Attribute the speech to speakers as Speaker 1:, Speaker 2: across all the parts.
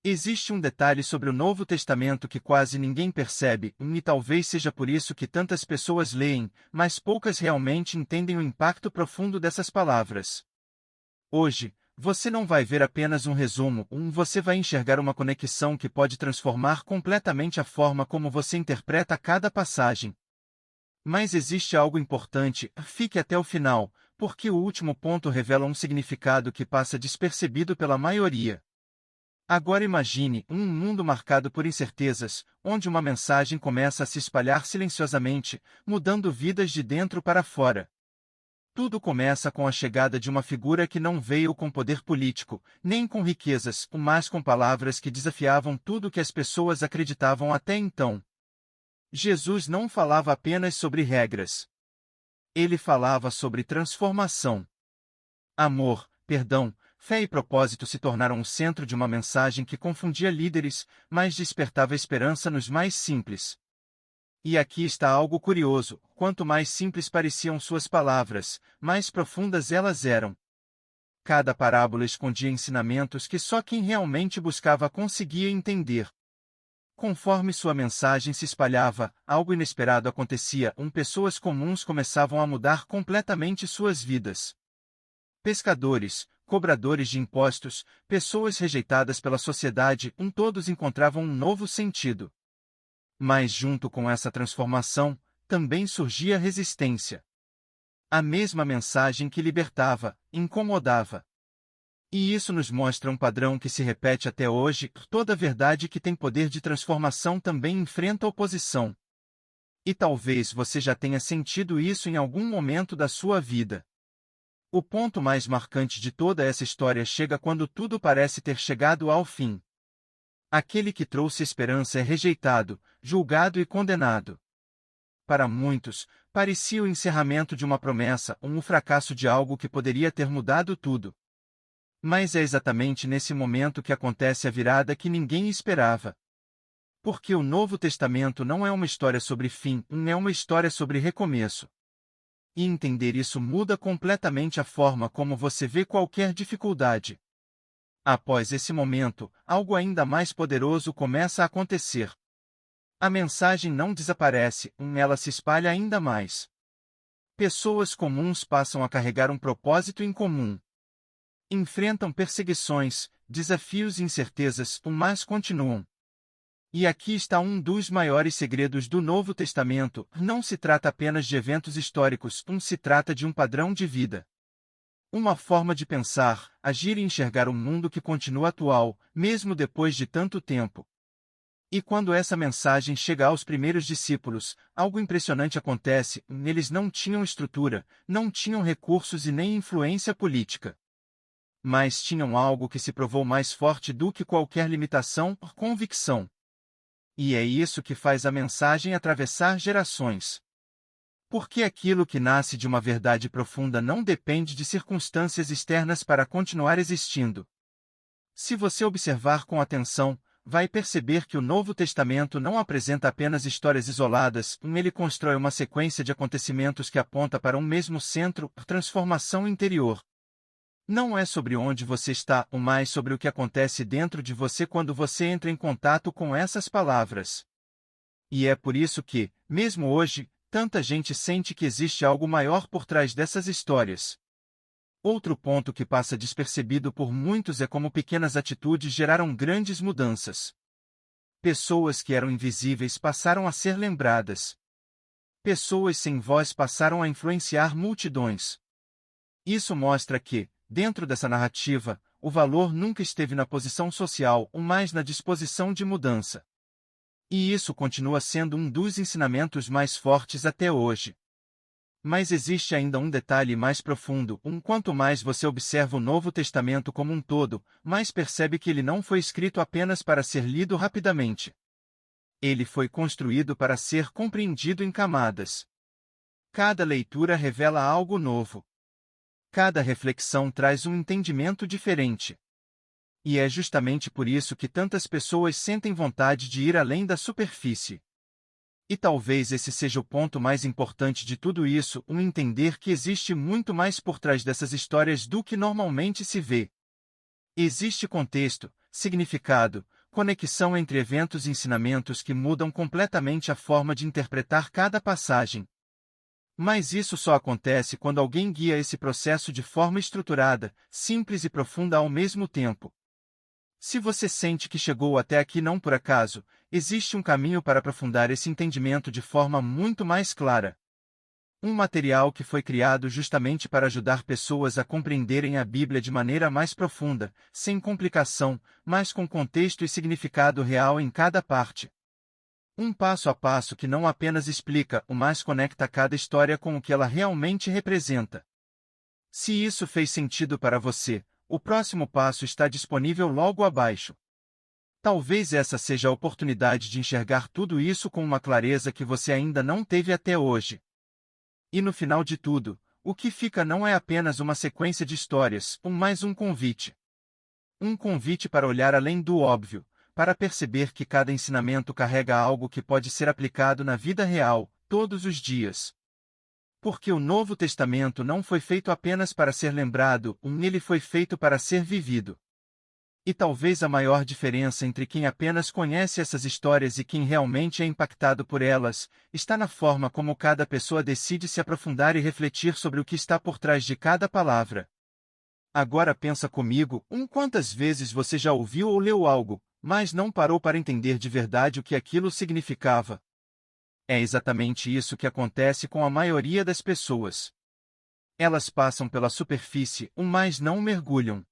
Speaker 1: Existe um detalhe sobre o Novo Testamento que quase ninguém percebe, e talvez seja por isso que tantas pessoas leem, mas poucas realmente entendem o impacto profundo dessas palavras. Hoje, você não vai ver apenas um resumo, você vai enxergar uma conexão que pode transformar completamente a forma como você interpreta cada passagem. Mas existe algo importante, fique até o final, porque o último ponto revela um significado que passa despercebido pela maioria. Agora imagine um mundo marcado por incertezas, onde uma mensagem começa a se espalhar silenciosamente, mudando vidas de dentro para fora. Tudo começa com a chegada de uma figura que não veio com poder político, nem com riquezas, mas com palavras que desafiavam tudo que as pessoas acreditavam até então. Jesus não falava apenas sobre regras. Ele falava sobre transformação. Amor, perdão, fé e propósito se tornaram o centro de uma mensagem que confundia líderes, mas despertava esperança nos mais simples. E aqui está algo curioso: quanto mais simples pareciam suas palavras, mais profundas elas eram. Cada parábola escondia ensinamentos que só quem realmente buscava conseguia entender. Conforme sua mensagem se espalhava, algo inesperado acontecia, pessoas comuns começavam a mudar completamente suas vidas. Pescadores, cobradores de impostos, pessoas rejeitadas pela sociedade, todos encontravam um novo sentido. Mas junto com essa transformação, também surgia resistência. A mesma mensagem que libertava, incomodava. E isso nos mostra um padrão que se repete até hoje: toda verdade que tem poder de transformação também enfrenta oposição. E talvez você já tenha sentido isso em algum momento da sua vida. O ponto mais marcante de toda essa história chega quando tudo parece ter chegado ao fim. Aquele que trouxe esperança é rejeitado, julgado e condenado. Para muitos, parecia o encerramento de uma promessa, o fracasso de algo que poderia ter mudado tudo. Mas é exatamente nesse momento que acontece a virada que ninguém esperava. Porque o Novo Testamento não é uma história sobre fim, é uma história sobre recomeço. E entender isso muda completamente a forma como você vê qualquer dificuldade. Após esse momento, algo ainda mais poderoso começa a acontecer. A mensagem não desaparece, ela se espalha ainda mais. Pessoas comuns passam a carregar um propósito em comum. Enfrentam perseguições, desafios e incertezas, mas continuam. E aqui está um dos maiores segredos do Novo Testamento: não se trata apenas de eventos históricos, se trata de um padrão de vida. Uma forma de pensar, agir e enxergar o mundo que continua atual, mesmo depois de tanto tempo. E quando essa mensagem chega aos primeiros discípulos, algo impressionante acontece: eles não tinham estrutura, não tinham recursos e nem influência política. Mas tinham algo que se provou mais forte do que qualquer limitação: convicção. E é isso que faz a mensagem atravessar gerações. Porque aquilo que nasce de uma verdade profunda não depende de circunstâncias externas para continuar existindo. Se você observar com atenção, vai perceber que o Novo Testamento não apresenta apenas histórias isoladas, ele constrói uma sequência de acontecimentos que aponta para um mesmo centro: transformação interior. Não é sobre onde você está, mas sobre o que acontece dentro de você quando você entra em contato com essas palavras. E é por isso que, mesmo hoje, tanta gente sente que existe algo maior por trás dessas histórias. Outro ponto que passa despercebido por muitos é como pequenas atitudes geraram grandes mudanças. Pessoas que eram invisíveis passaram a ser lembradas. Pessoas sem voz passaram a influenciar multidões. Isso mostra que, dentro dessa narrativa, o valor nunca esteve na posição social, mas na disposição de mudança. E isso continua sendo um dos ensinamentos mais fortes até hoje. Mas existe ainda um detalhe mais profundo: quanto mais você observa o Novo Testamento como um todo, mais percebe que ele não foi escrito apenas para ser lido rapidamente. Ele foi construído para ser compreendido em camadas. Cada leitura revela algo novo. Cada reflexão traz um entendimento diferente. E é justamente por isso que tantas pessoas sentem vontade de ir além da superfície. E talvez esse seja o ponto mais importante de tudo isso: entender que existe muito mais por trás dessas histórias do que normalmente se vê. Existe contexto, significado, conexão entre eventos e ensinamentos que mudam completamente a forma de interpretar cada passagem. Mas isso só acontece quando alguém guia esse processo de forma estruturada, simples e profunda ao mesmo tempo. Se você sente que chegou até aqui não por acaso, existe um caminho para aprofundar esse entendimento de forma muito mais clara. Um material que foi criado justamente para ajudar pessoas a compreenderem a Bíblia de maneira mais profunda, sem complicação, mas com contexto e significado real em cada parte. Um passo a passo que não apenas explica, mas conecta cada história com o que ela realmente representa. Se isso fez sentido para você, o próximo passo está disponível logo abaixo. Talvez essa seja a oportunidade de enxergar tudo isso com uma clareza que você ainda não teve até hoje. E no final de tudo, o que fica não é apenas uma sequência de histórias, mas um convite. Um convite para olhar além do óbvio, para perceber que cada ensinamento carrega algo que pode ser aplicado na vida real, todos os dias. Porque o Novo Testamento não foi feito apenas para ser lembrado, ele foi feito para ser vivido. E talvez a maior diferença entre quem apenas conhece essas histórias e quem realmente é impactado por elas, está na forma como cada pessoa decide se aprofundar e refletir sobre o que está por trás de cada palavra. Agora pensa comigo, quantas vezes você já ouviu ou leu algo, mas não parou para entender de verdade o que aquilo significava? É exatamente isso que acontece com a maioria das pessoas. Elas passam pela superfície, mas não mergulham.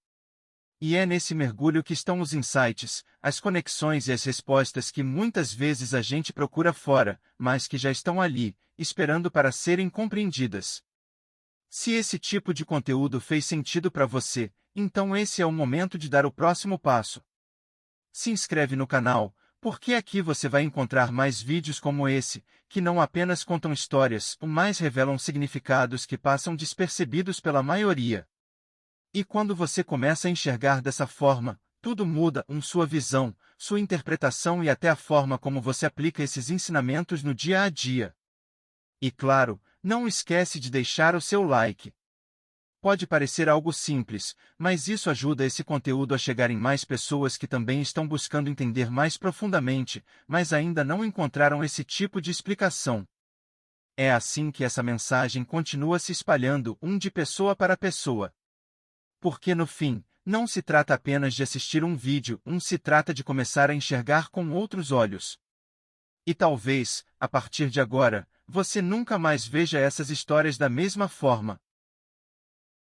Speaker 1: E é nesse mergulho que estão os insights, as conexões e as respostas que muitas vezes a gente procura fora, mas que já estão ali, esperando para serem compreendidas. Se esse tipo de conteúdo fez sentido para você, então esse é o momento de dar o próximo passo. Se inscreve no canal, porque aqui você vai encontrar mais vídeos como esse, que não apenas contam histórias, mas revelam significados que passam despercebidos pela maioria. E quando você começa a enxergar dessa forma, tudo muda, sua visão, sua interpretação e até a forma como você aplica esses ensinamentos no dia a dia. E claro, não esquece de deixar o seu like. Pode parecer algo simples, mas isso ajuda esse conteúdo a chegar em mais pessoas que também estão buscando entender mais profundamente, mas ainda não encontraram esse tipo de explicação. É assim que essa mensagem continua se espalhando, de pessoa para pessoa. Porque no fim, não se trata apenas de assistir um vídeo, se trata de começar a enxergar com outros olhos. E talvez, a partir de agora, você nunca mais veja essas histórias da mesma forma.